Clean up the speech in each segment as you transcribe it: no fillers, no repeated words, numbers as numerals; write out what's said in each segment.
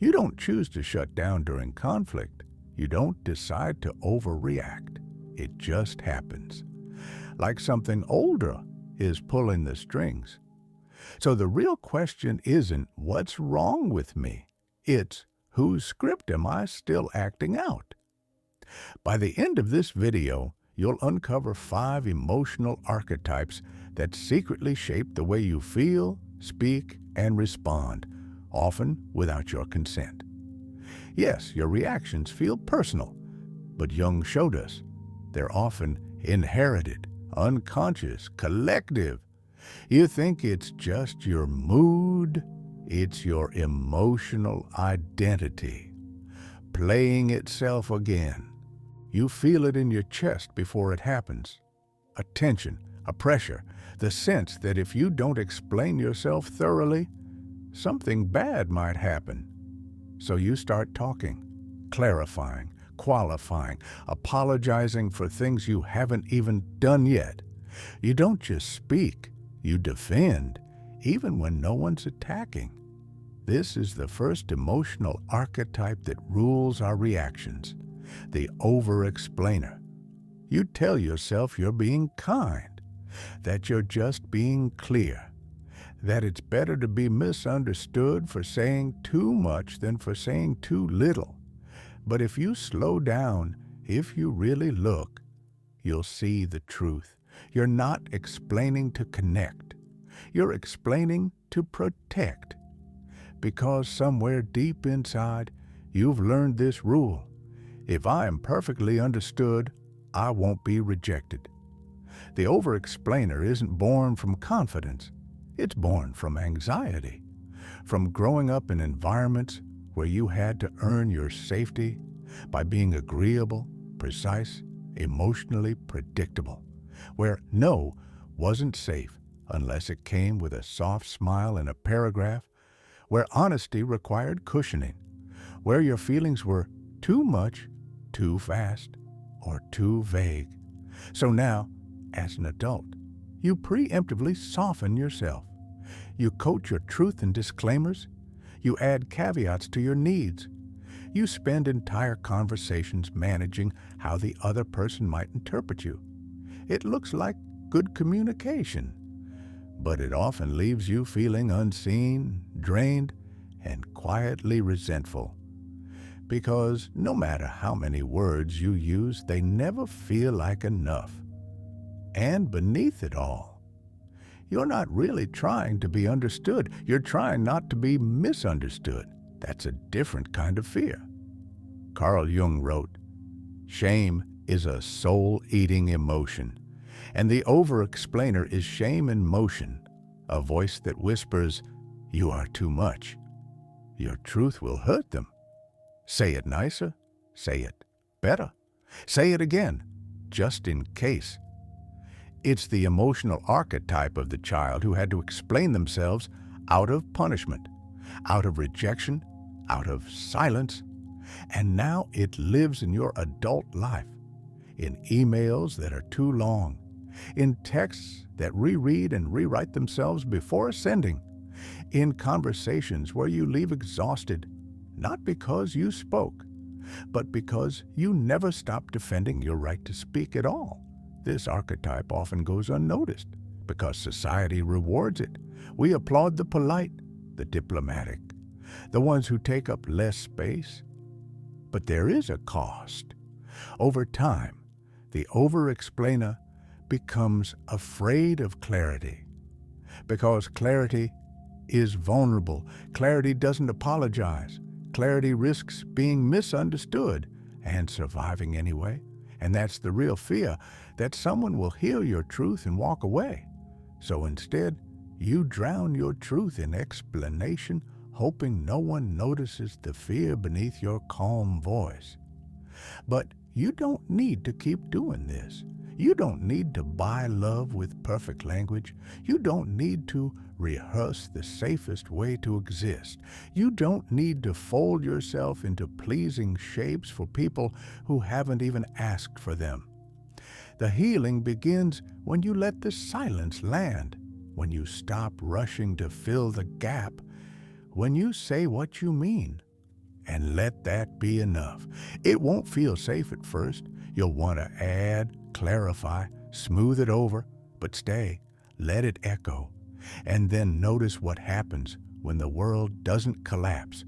You don't choose to shut down during conflict. You don't decide to overreact. It just happens. Like something older is pulling the strings. So the real question isn't what's wrong with me. It's whose script am I still acting out? By the end of this video, you'll uncover 5 emotional archetypes that secretly shape the way you feel, speak, and respond, often without your consent. Yes, your reactions feel personal, but Jung showed us they're often inherited, unconscious, collective. You think it's just your mood? It's your emotional identity playing itself again. You feel it in your chest before it happens. A tension, a pressure, the sense that if you don't explain yourself thoroughly, something bad might happen. So you start talking, clarifying, qualifying, apologizing for things you haven't even done yet. You don't just speak, you defend, even when no one's attacking. This is the first emotional archetype that rules our reactions, the over-explainer. You tell yourself you're being kind, that you're just being clear, that it's better to be misunderstood for saying too much than for saying too little. But if you slow down, if you really look, you'll see the truth. You're not explaining to connect. You're explaining to protect. Because somewhere deep inside, you've learned this rule. If I am perfectly understood, I won't be rejected. The over-explainer isn't born from confidence. It's born from anxiety, from growing up in environments where you had to earn your safety by being agreeable, precise, emotionally predictable, where no wasn't safe unless it came with a soft smile and a paragraph, where honesty required cushioning, where your feelings were too much, too fast, or too vague. So now, as an adult, you preemptively soften yourself. You coat your truth in disclaimers. You add caveats to your needs. You spend entire conversations managing how the other person might interpret you. It looks like good communication, but it often leaves you feeling unseen, drained, and quietly resentful. Because no matter how many words you use, they never feel like enough. And beneath it all, you're not really trying to be understood. You're trying not to be misunderstood. That's a different kind of fear. Carl Jung wrote, "Shame is a soul-eating emotion, and the over-explainer is shame in motion, a voice that whispers, 'You are too much.' Your truth will hurt them. Say it nicer. Say it better. Say it again, just in case." It's the emotional archetype of the child who had to explain themselves out of punishment, out of rejection, out of silence, and now it lives in your adult life, in emails that are too long, in texts that reread and rewrite themselves before sending, in conversations where you leave exhausted, not because you spoke, but because you never stopped defending your right to speak at all. This archetype often goes unnoticed because society rewards it. We applaud the polite, the diplomatic, the ones who take up less space. But there is a cost. Over time, the over-explainer becomes afraid of clarity because clarity is vulnerable. Clarity doesn't apologize. Clarity risks being misunderstood and surviving anyway. And that's the real fear, that someone will hear your truth and walk away. So instead, you drown your truth in explanation, hoping no one notices the fear beneath your calm voice. But you don't need to keep doing this. You don't need to buy love with perfect language. You don't need to rehearse the safest way to exist. You don't need to fold yourself into pleasing shapes for people who haven't even asked for them. The healing begins when you let the silence land, when you stop rushing to fill the gap, when you say what you mean, and let that be enough. It won't feel safe at first. You'll want to add, clarify, smooth it over, but stay, let it echo, and then notice what happens when the world doesn't collapse.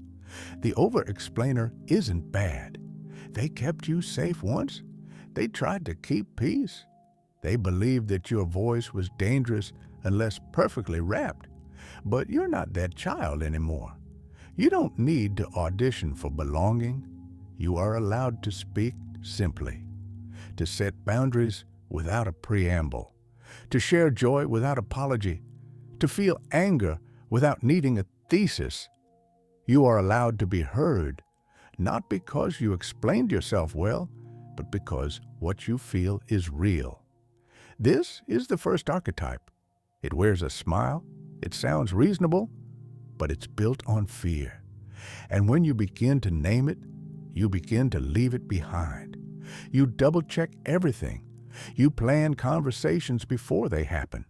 The over-explainer isn't bad. They kept you safe once. They tried to keep peace. They believed that your voice was dangerous unless perfectly wrapped. But you're not that child anymore. You don't need to audition for belonging. You are allowed to speak simply, to set boundaries without a preamble, to share joy without apology, to feel anger without needing a thesis. You are allowed to be heard, not because you explained yourself well, but because what you feel is real. This is the first archetype. It wears a smile, it sounds reasonable, but it's built on fear. And when you begin to name it, you begin to leave it behind. You double-check everything. You plan conversations before they happen.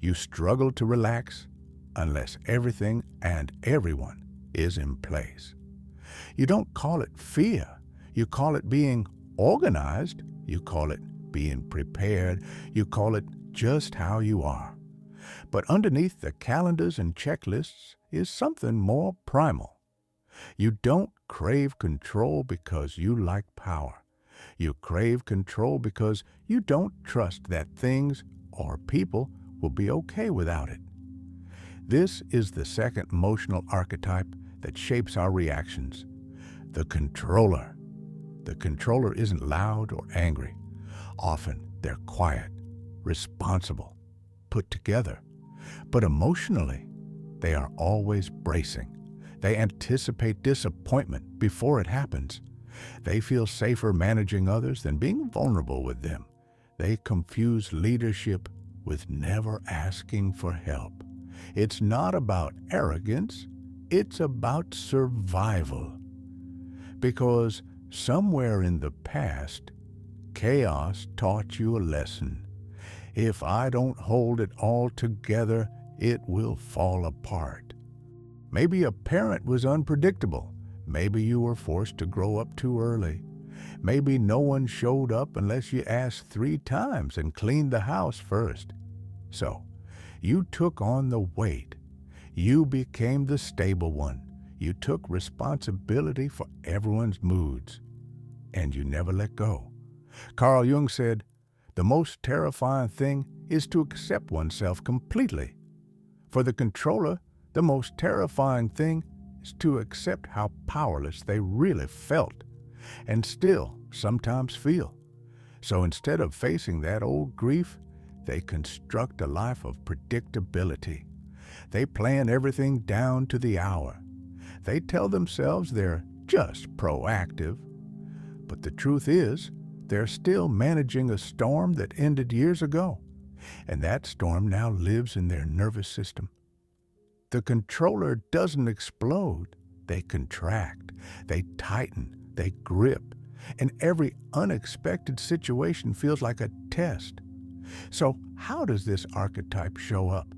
You struggle to relax unless everything and everyone is in place. You don't call it fear. You call it being organized. You call it being prepared. You call it just how you are. But underneath the calendars and checklists is something more primal. You don't crave control because you like power. You crave control because you don't trust that things or people will be okay without it. This is the second emotional archetype that shapes our reactions. The controller. The controller isn't loud or angry. Often they're quiet, responsible, put together. But emotionally, they are always bracing. They anticipate disappointment before it happens. They feel safer managing others than being vulnerable with them. They confuse leadership with never asking for help. It's not about arrogance, it's about survival. Because somewhere in the past, chaos taught you a lesson. If I don't hold it all together, it will fall apart. Maybe a parent was unpredictable. Maybe you were forced to grow up too early. Maybe no one showed up unless you asked 3 times and cleaned the house first. So, you took on the weight. You became the stable one. You took responsibility for everyone's moods. And you never let go. Carl Jung said, "The most terrifying thing is to accept oneself completely." For the controller, the most terrifying thing is to accept how powerless they really felt, and still sometimes feel. So instead of facing that old grief, they construct a life of predictability. They plan everything down to the hour. They tell themselves they're just proactive. But the truth is, they're still managing a storm that ended years ago, and that storm now lives in their nervous system. The controller doesn't explode. They contract, they tighten, they grip, and every unexpected situation feels like a test. So how does this archetype show up?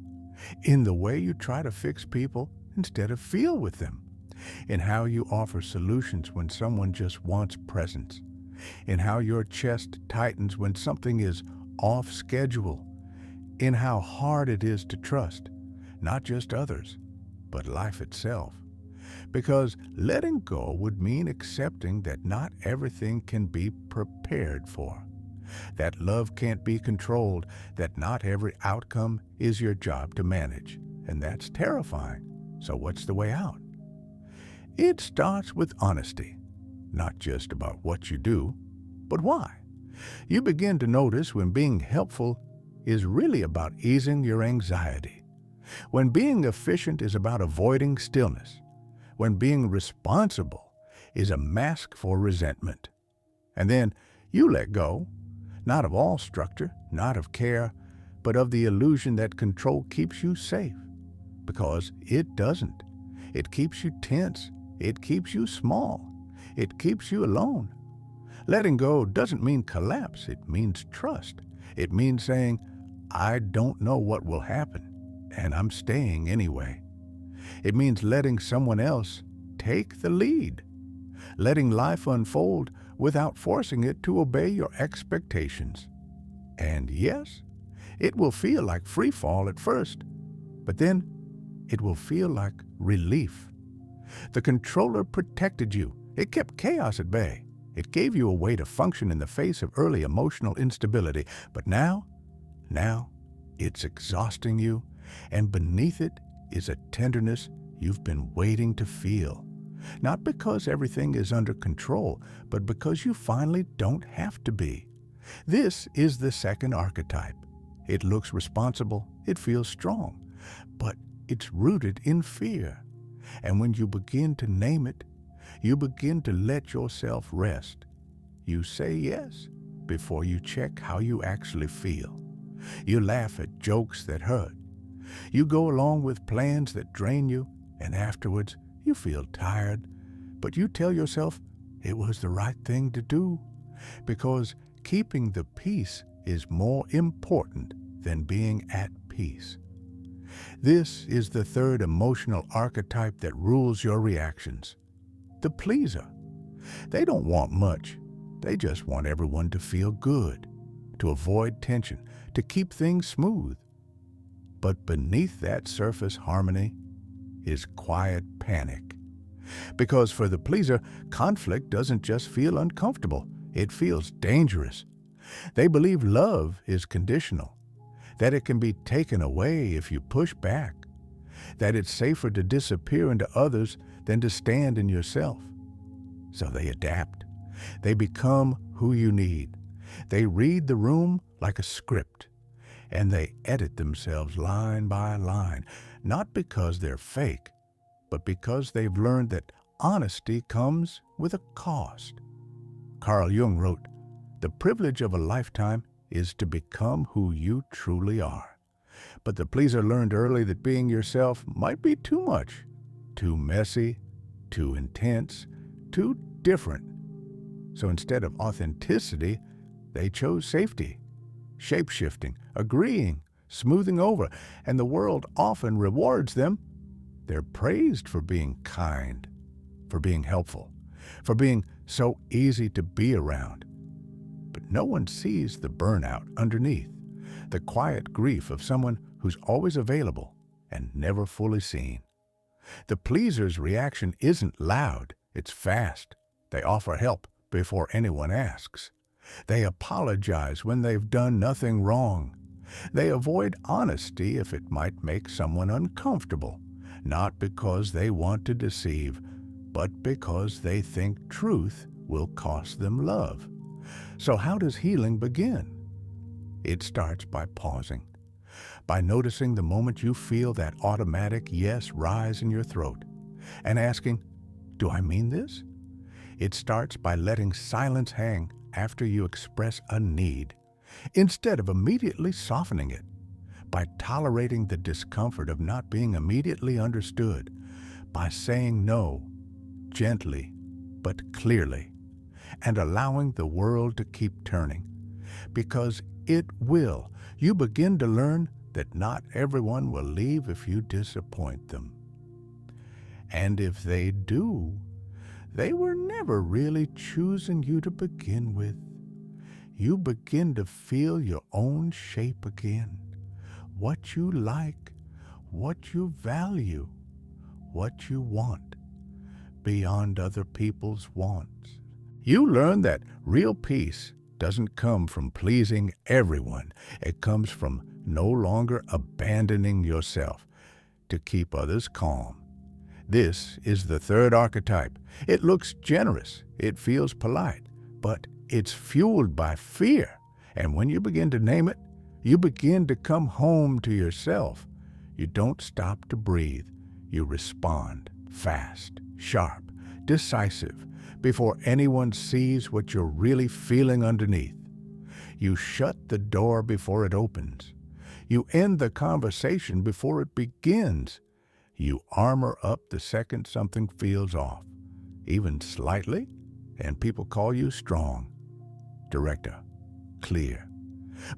In the way you try to fix people instead of feel with them. In how you offer solutions when someone just wants presence. In how your chest tightens when something is off schedule. In how hard it is to trust, not just others, but life itself. Because letting go would mean accepting that not everything can be prepared for. That love can't be controlled, that not every outcome is your job to manage. And that's terrifying. So what's the way out? It starts with honesty, not just about what you do, but why. You begin to notice when being helpful is really about easing your anxiety. When being efficient is about avoiding stillness. When being responsible is a mask for resentment. And then you let go, not of all structure, not of care, but of the illusion that control keeps you safe. Because it doesn't. It keeps you tense. It keeps you small. It keeps you alone. Letting go doesn't mean collapse. It means trust. It means saying, I don't know what will happen, and I'm staying anyway. It means letting someone else take the lead, letting life unfold without forcing it to obey your expectations. And yes, it will feel like free fall at first, but then it will feel like relief. The controller protected you. It kept chaos at bay. It gave you a way to function in the face of early emotional instability. But now it's exhausting you, and beneath it is a tenderness you've been waiting to feel. Not because everything is under control, but because you finally don't have to be. This is the second archetype. It looks responsible, it feels strong, but it's rooted in fear. And when you begin to name it, you begin to let yourself rest. You say yes before you check how you actually feel. You laugh at jokes that hurt. You go along with plans that drain you, and afterwards you feel tired, but you tell yourself it was the right thing to do, because keeping the peace is more important than being at peace. This is the third emotional archetype that rules your reactions. The pleaser. They don't want much. They just want everyone to feel good, to avoid tension, to keep things smooth. But beneath that surface harmony is quiet panic. Because for the pleaser, conflict doesn't just feel uncomfortable, it feels dangerous. They believe love is conditional, that it can be taken away if you push back, that it's safer to disappear into others than to stand in yourself. So they adapt. They become who you need. They read the room like a script, and they edit themselves line by line, not because they're fake, but because they've learned that honesty comes with a cost. Carl Jung wrote, "The privilege of a lifetime is to become who you truly are." But the pleaser learned early that being yourself might be too much, too messy, too intense, too different. So instead of authenticity, they chose safety, shape-shifting, agreeing, smoothing over, and the world often rewards them. They're praised for being kind, for being helpful, for being so easy to be around. But no one sees the burnout underneath, the quiet grief of someone who's always available and never fully seen. The pleaser's reaction isn't loud, it's fast. They offer help before anyone asks. They apologize when they've done nothing wrong. They avoid honesty if it might make someone uncomfortable, not because they want to deceive, but because they think truth will cost them love. So how does healing begin? It starts by pausing, by noticing the moment you feel that automatic yes rise in your throat, and asking, "Do I mean this?" It starts by letting silence hang after you express a need, instead of immediately softening it, by tolerating the discomfort of not being immediately understood, by saying no, gently but clearly, and allowing the world to keep turning. Because it will. You begin to learn that not everyone will leave if you disappoint them. And if they do, they were never really choosing you to begin with. You begin to feel your own shape again, what you like, what you value, what you want, beyond other people's wants. You learn that real peace doesn't come from pleasing everyone. It comes from no longer abandoning yourself to keep others calm. This is the third archetype. It looks generous, it feels polite, but it's fueled by fear. And when you begin to name it, you begin to come home to yourself. You don't stop to breathe. You respond fast, sharp, decisive, before anyone sees what you're really feeling underneath. You shut the door before it opens. You end the conversation before it begins. You armor up the second something feels off, even slightly, and people call you strong, director, clear.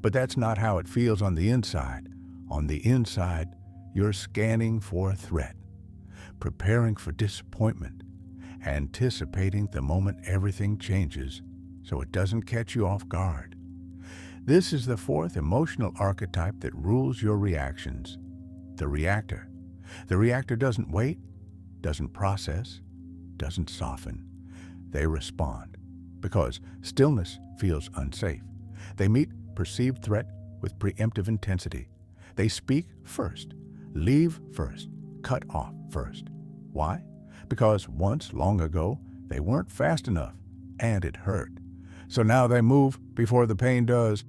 But that's not how it feels on the inside. On the inside, you're scanning for a threat, preparing for disappointment, anticipating the moment everything changes so it doesn't catch you off guard. This is the fourth emotional archetype that rules your reactions, the reactor. The reactor doesn't wait, doesn't process, doesn't soften. They respond because stillness feels unsafe. They meet perceived threat with preemptive intensity. They speak first, leave first, cut off first. Why? Because once, long ago, they weren't fast enough, and it hurt. So now they move before the pain does.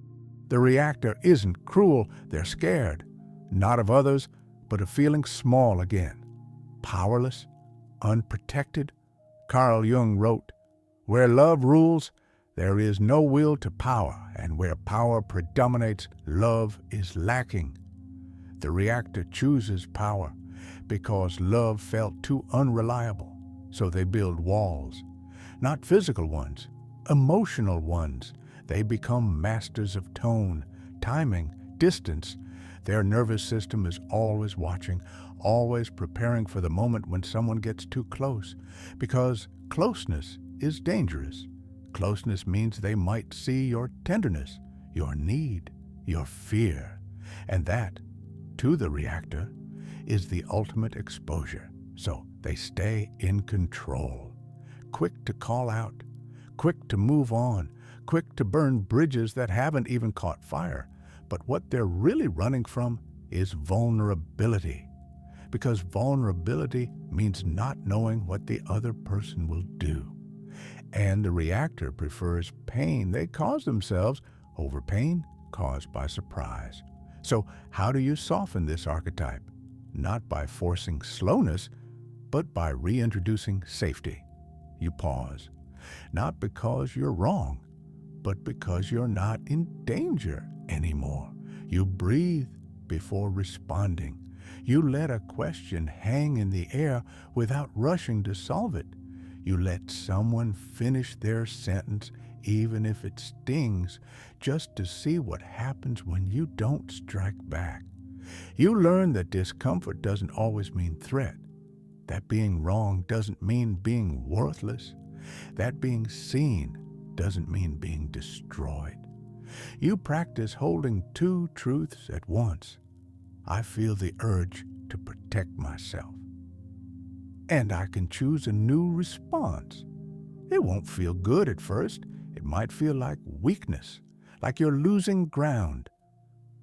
The reactor isn't cruel, they're scared, not of others, but of feeling small again, powerless, unprotected. Carl Jung wrote, "Where love rules, there is no will to power, and where power predominates, love is lacking." The reactor chooses power because love felt too unreliable, so they build walls. Not physical ones, emotional ones. They become masters of tone, timing, distance. Their nervous system is always watching, always preparing for the moment when someone gets too close, because closeness is dangerous. Closeness means they might see your tenderness, your need, your fear, and that, to the reactor, is the ultimate exposure. So they stay in control, quick to call out, quick to move on, quick to burn bridges that haven't even caught fire. But what they're really running from is vulnerability, because vulnerability means not knowing what the other person will do. And the reactor prefers pain they cause themselves over pain caused by surprise. So how do you soften this archetype? Not by forcing slowness, but by reintroducing safety. You pause, not because you're wrong, but because you're not in danger anymore. You breathe before responding. You let a question hang in the air without rushing to solve it. You let someone finish their sentence, even if it stings, just to see what happens when you don't strike back. You learn that discomfort doesn't always mean threat, that being wrong doesn't mean being worthless, that being seen doesn't mean being destroyed. You practice holding two truths at once. I feel the urge to protect myself, and I can choose a new response. It won't feel good at first. It might feel like weakness, like you're losing ground.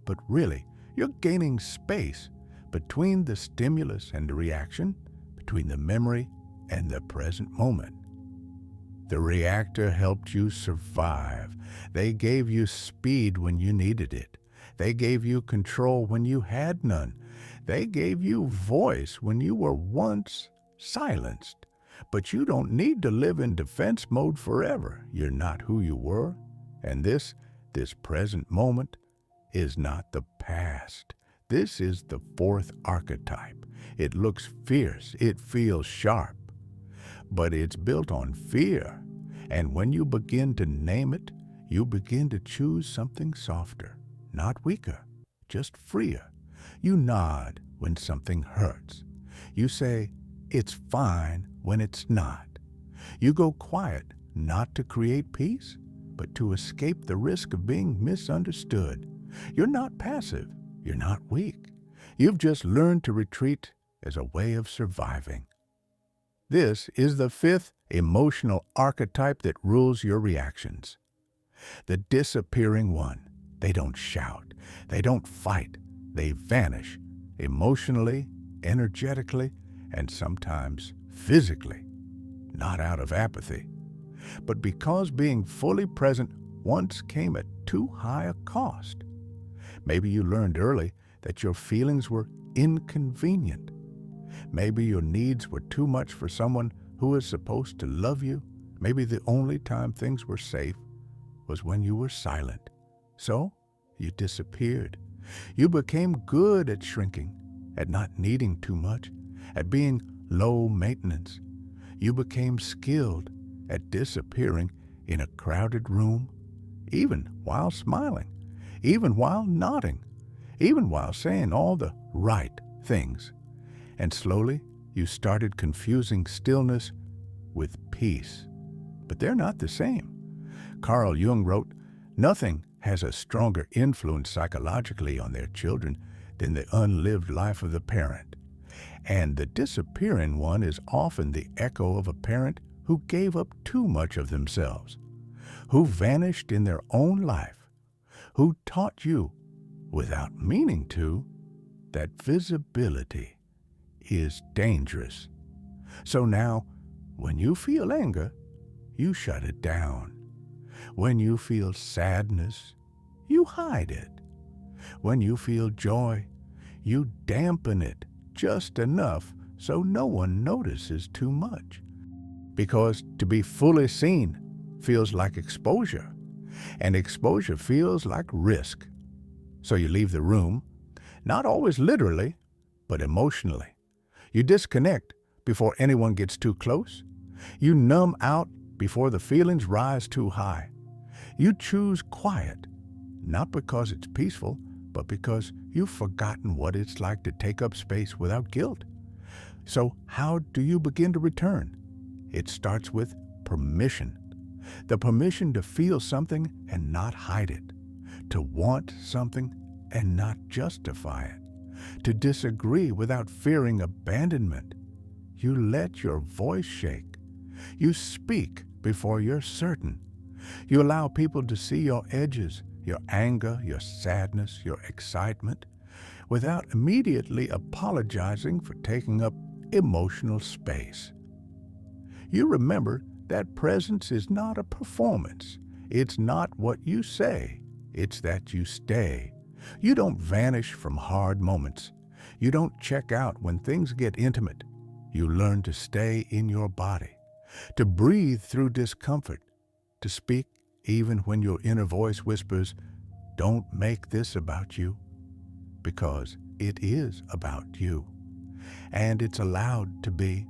But really, you're gaining space between the stimulus and the reaction, between the memory and the present moment. The reactor helped you survive. They gave you speed when you needed it. They gave you control when you had none. They gave you voice when you were once silenced. But you don't need to live in defense mode forever. You're not who you were. And this present moment is not the past. This is the fourth archetype. It looks fierce. It feels sharp. But it's built on fear. And when you begin to name it, you begin to choose something softer, not weaker, just freer. You nod when something hurts. You say, "It's fine," when it's not. You go quiet, not to create peace, but to escape the risk of being misunderstood. You're not passive. You're not weak. You've just learned to retreat as a way of surviving. This is the fifth emotional archetype that rules your reactions. The disappearing one. They don't shout. They don't fight. They vanish emotionally, energetically, and sometimes physically. Not out of apathy, but because being fully present once came at too high a cost. Maybe you learned early that your feelings were inconvenient. Maybe your needs were too much for someone who is supposed to love you. Maybe the only time things were safe was when you were silent. So you disappeared. You became good at shrinking, at not needing too much, at being low maintenance. You became skilled at disappearing in a crowded room, even while smiling, even while nodding, even while saying all the right things. And slowly, you started confusing stillness with peace. But they're not the same. Carl Jung wrote, "Nothing has a stronger influence psychologically on their children than the unlived life of the parent. And the disappearing one is often the echo of a parent who gave up too much of themselves, who vanished in their own life, who taught you, without meaning to, that visibility is dangerous. So now, when you feel anger, you shut it down. When you feel sadness, you hide it. When you feel joy, you dampen it just enough so no one notices too much. Because to be fully seen feels like exposure, and exposure feels like risk. So you leave the room, not always literally, but emotionally. You disconnect before anyone gets too close. You numb out before the feelings rise too high. You choose quiet, not because it's peaceful, but because you've forgotten what it's like to take up space without guilt. So how do you begin to return? It starts with permission. The permission to feel something and not hide it, to want something and not justify it, to disagree without fearing abandonment. You let your voice shake. You speak before you're certain. You allow people to see your edges, your anger, your sadness, your excitement, without immediately apologizing for taking up emotional space. You remember that presence is not a performance. It's not what you say. It's that you stay. You don't vanish from hard moments. You don't check out when things get intimate. You learn to stay in your body, to breathe through discomfort, to speak even when your inner voice whispers, "Don't make this about you," because it is about you, and it's allowed to be.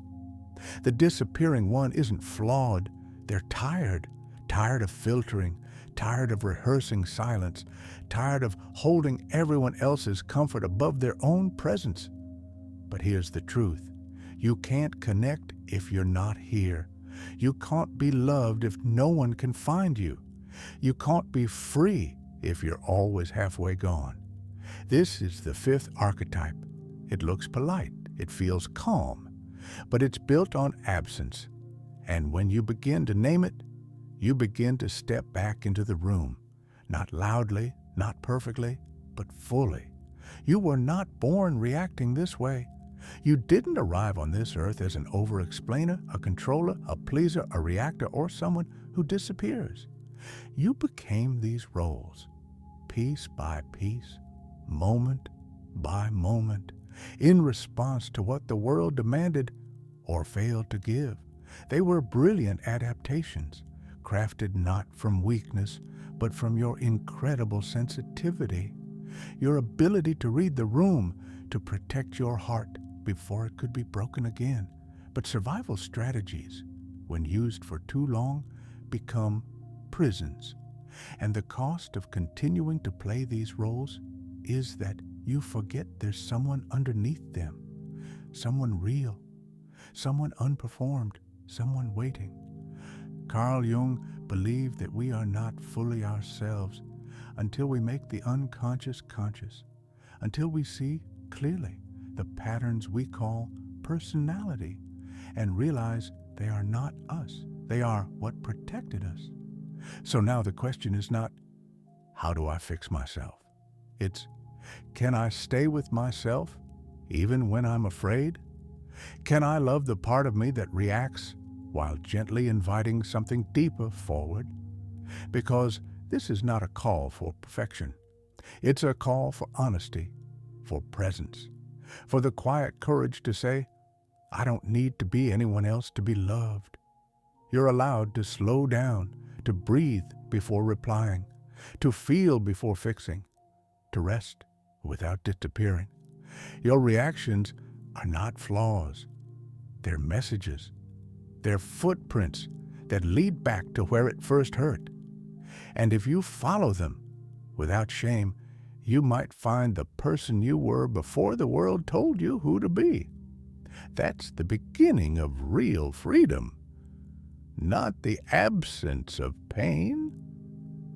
The disappearing one isn't flawed. They're tired of filtering, tired of rehearsing silence, tired of holding everyone else's comfort above their own presence. But here's the truth. You can't connect if you're not here. You can't be loved if no one can find you. You can't be free if you're always halfway gone. This is the fifth archetype. It looks polite. It feels calm. But it's built on absence. And when you begin to name it, you begin to step back into the room. Not loudly, not perfectly, but fully. You were not born reacting this way. You didn't arrive on this earth as an over-explainer, a controller, a pleaser, a reactor, or someone who disappears. You became these roles, piece by piece, moment by moment, in response to what the world demanded or failed to give. They were brilliant adaptations, crafted not from weakness, but from your incredible sensitivity, your ability to read the room, to protect your heart before it could be broken again. But survival strategies, when used for too long, become prisons. And the cost of continuing to play these roles is that you forget there's someone underneath them, someone real, someone unperformed, someone waiting. Carl Jung believed that we are not fully ourselves until we make the unconscious conscious, until we see clearly the patterns we call personality and realize they are not us. They are what protected us. So now the question is not, how do I fix myself? It's, can I stay with myself even when I'm afraid? Can I love the part of me that reacts while gently inviting something deeper forward? Because this is not a call for perfection. It's a call for honesty, for presence, for the quiet courage to say, I don't need to be anyone else to be loved. You're allowed to slow down, to breathe before replying, to feel before fixing, to rest without disappearing. Your reactions are not flaws. They're messages. They're footprints that lead back to where it first hurt. And if you follow them without shame, you might find the person you were before the world told you who to be. That's the beginning of real freedom. not the absence of pain,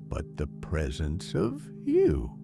but the presence of you.